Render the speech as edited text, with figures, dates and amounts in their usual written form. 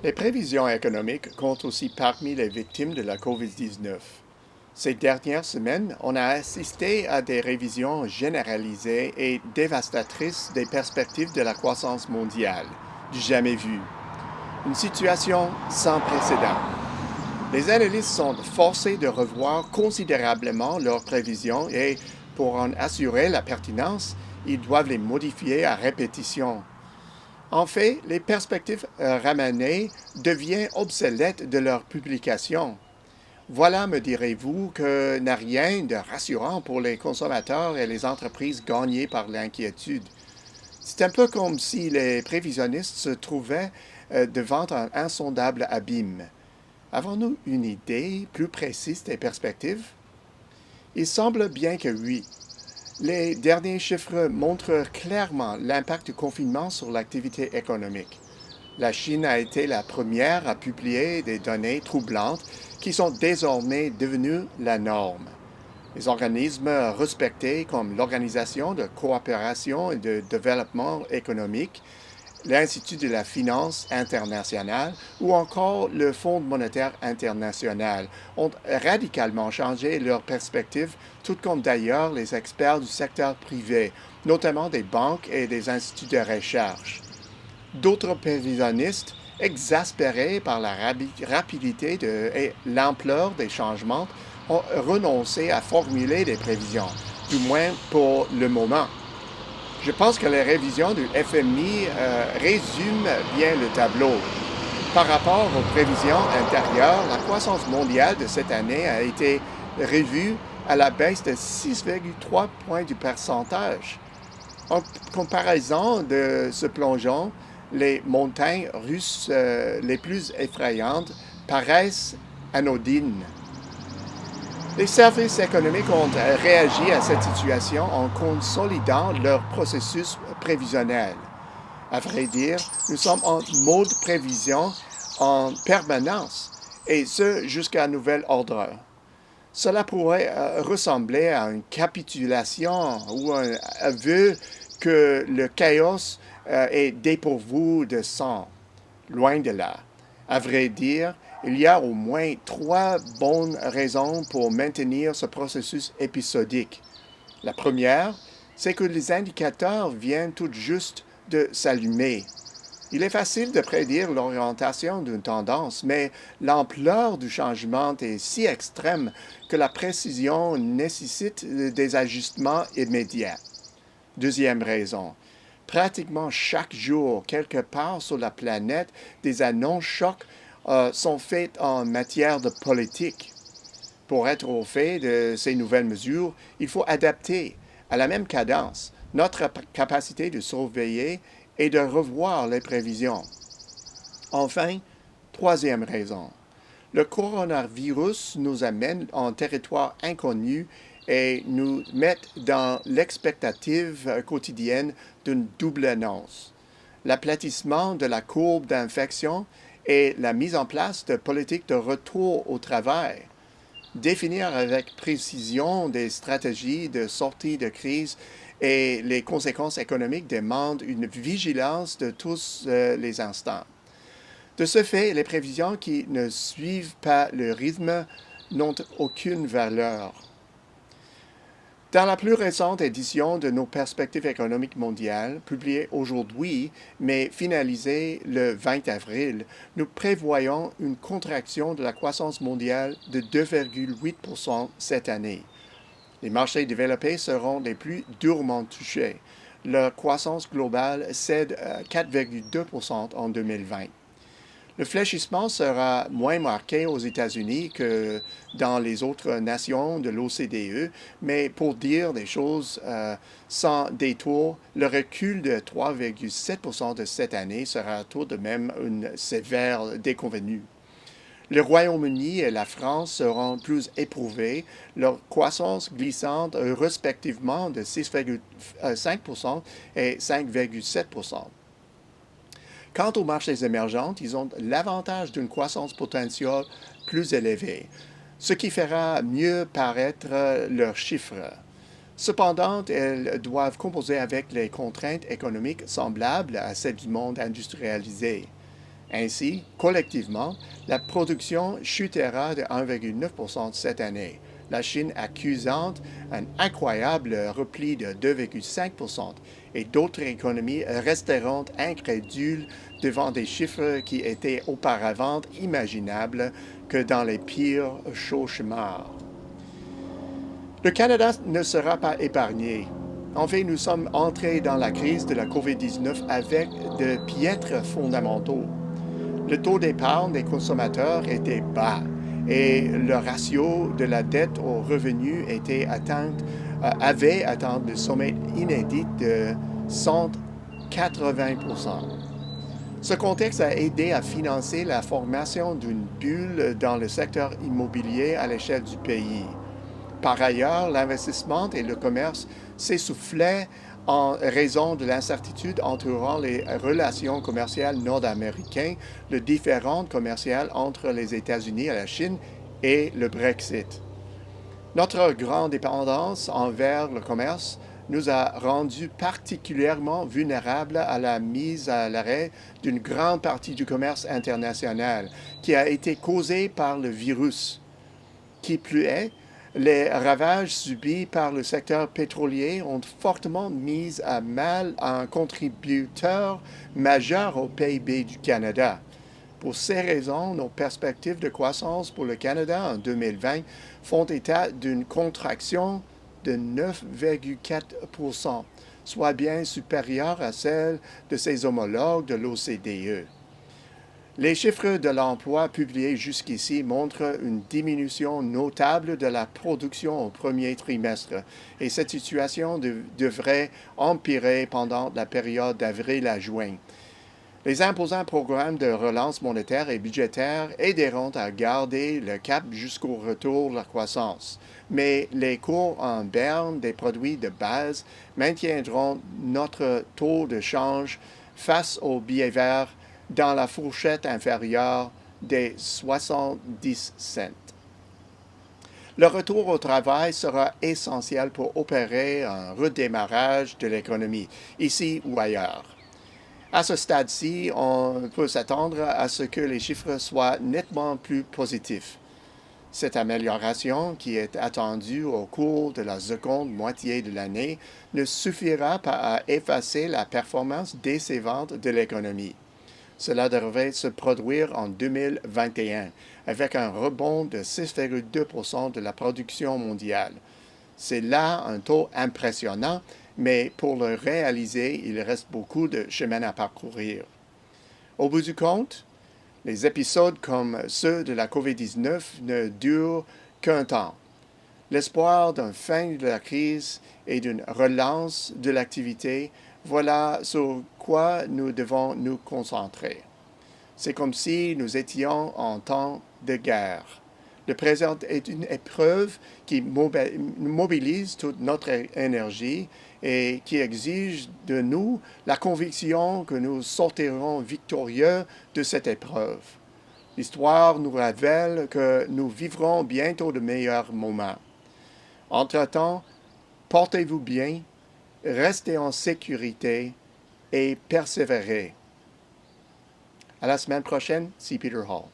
Les prévisions économiques comptent aussi parmi les victimes de la COVID-19. Ces dernières semaines, on a assisté à des révisions généralisées et dévastatrices des perspectives de la croissance mondiale, du jamais vu. Une situation sans précédent. Les analystes sont forcés de revoir considérablement leurs prévisions et, pour en assurer la pertinence, ils doivent les modifier à répétition. En fait, les perspectives ramenées deviennent obsolètes de leur publication. Voilà, me direz-vous, que n'a rien de rassurant pour les consommateurs et les entreprises gagnées par l'inquiétude. C'est un peu comme si les prévisionnistes se trouvaient devant un insondable abîme. Avons-nous une idée plus précise des perspectives? Il semble bien que oui. Les derniers chiffres montrent clairement l'impact du confinement sur l'activité économique. La Chine a été la première à publier des données troublantes qui sont désormais devenues la norme. Les organismes respectés comme l'Organisation de coopération et de développement économique, l'Institut de la finance internationale ou encore le Fonds monétaire international ont radicalement changé leurs perspectives, tout comme d'ailleurs les experts du secteur privé, notamment des banques et des instituts de recherche. D'autres prévisionnistes, exaspérés par la rapidité et l'ampleur des changements, ont renoncé à formuler des prévisions, du moins pour le moment. Je pense que les révisions du FMI résument bien le tableau. Par rapport aux prévisions antérieures, la croissance mondiale de cette année a été revue à la baisse de 6,3 points du pourcentage. En comparaison de ce plongeon, les montagnes russes les plus effrayantes paraissent anodines. Les services économiques ont réagi à cette situation en consolidant leur processus prévisionnel. À vrai dire, nous sommes en mode prévision en permanence, et ce jusqu'à nouvel ordre. Cela pourrait ressembler à une capitulation ou un aveu que le chaos est dépourvu de sens. Loin de là. À vrai dire, il y a au moins trois bonnes raisons pour maintenir ce processus épisodique. La première, c'est que les indicateurs viennent tout juste de s'allumer. Il est facile de prédire l'orientation d'une tendance, mais l'ampleur du changement est si extrême que la précision nécessite des ajustements immédiats. Deuxième raison, pratiquement chaque jour, quelque part sur la planète, des annonces chocs sont faites en matière de politique. Pour être au fait de ces nouvelles mesures, il faut adapter à la même cadence notre capacité de surveiller et de revoir les prévisions. Enfin, troisième raison, le coronavirus nous amène en territoire inconnu et nous met dans l'expectative quotidienne d'une double annonce. L'aplatissement de la courbe d'infection et la mise en place de politiques de retour au travail. Définir avec précision des stratégies de sortie de crise et les conséquences économiques demandent une vigilance de tous les instants. De ce fait, les prévisions qui ne suivent pas le rythme n'ont aucune valeur. Dans la plus récente édition de nos perspectives économiques mondiales, publiée aujourd'hui, mais finalisée le 20 avril, nous prévoyons une contraction de la croissance mondiale de 2,8% cette année. Les marchés développés seront les plus durement touchés. Leur croissance globale cède à 4,2% en 2020. Le fléchissement sera moins marqué aux États-Unis que dans les autres nations de l'OCDE, mais pour dire des choses sans détour, le recul de 3,7% de cette année sera tout de même une sévère déconvenue. Le Royaume-Uni et la France seront plus éprouvés, leur croissance glissant respectivement de 6,5% et 5,7%. Quant aux marchés émergents, ils ont l'avantage d'une croissance potentielle plus élevée, ce qui fera mieux paraître leurs chiffres. Cependant, elles doivent composer avec les contraintes économiques semblables à celles du monde industrialisé. Ainsi, collectivement, la production chutera de 1,9% cette année, la Chine accusant un incroyable repli de 2,5% et d'autres économies resteront incrédules devant des chiffres qui étaient auparavant imaginables que dans les pires cauchemars. Le Canada ne sera pas épargné. En fait, nous sommes entrés dans la crise de la COVID-19 avec de piètres fondamentaux. Le taux d'épargne des consommateurs était bas et le ratio de la dette aux revenus avait atteint le sommet inédit de 180%. Ce contexte a aidé à financer la formation d'une bulle dans le secteur immobilier à l'échelle du pays. Par ailleurs, l'investissement et le commerce s'essoufflaient en raison de l'incertitude entourant les relations commerciales nord-américaines, le différend commercial entre les États-Unis et la Chine et le Brexit. Notre grande dépendance envers le commerce nous a rendus particulièrement vulnérables à la mise à l'arrêt d'une grande partie du commerce international qui a été causée par le virus. Qui plus est, les ravages subis par le secteur pétrolier ont fortement mis à mal un contributeur majeur au PIB du Canada. Pour ces raisons, nos perspectives de croissance pour le Canada en 2020 font état d'une contraction de 9,4%, soit bien supérieure à celle de ses homologues de l'OCDE. Les chiffres de l'emploi publiés jusqu'ici montrent une diminution notable de la production au premier trimestre et cette situation devrait empirer pendant la période d'avril à juin. Les imposants programmes de relance monétaire et budgétaire aideront à garder le cap jusqu'au retour de la croissance, mais les cours en berne des produits de base maintiendront notre taux de change face au billet vert dans la fourchette inférieure des 70 cents. Le retour au travail sera essentiel pour opérer un redémarrage de l'économie, ici ou ailleurs. À ce stade-ci, on peut s'attendre à ce que les chiffres soient nettement plus positifs. Cette amélioration, qui est attendue au cours de la seconde moitié de l'année, ne suffira pas à effacer la performance décevante de l'économie. Cela devrait se produire en 2021, avec un rebond de 6,2% de la production mondiale. C'est là un taux impressionnant, mais pour le réaliser, il reste beaucoup de chemin à parcourir. Au bout du compte, les épisodes comme ceux de la COVID-19 ne durent qu'un temps. L'espoir d'une fin de la crise et d'une relance de l'activité, voilà sur quoi nous devons nous concentrer. C'est comme si nous étions en temps de guerre. Le présent est une épreuve qui mobilise toute notre énergie et qui exige de nous la conviction que nous sortirons victorieux de cette épreuve. L'histoire nous révèle que nous vivrons bientôt de meilleurs moments. Entre-temps, portez-vous bien, restez en sécurité et persévérez. À la semaine prochaine, c'est Peter Hall.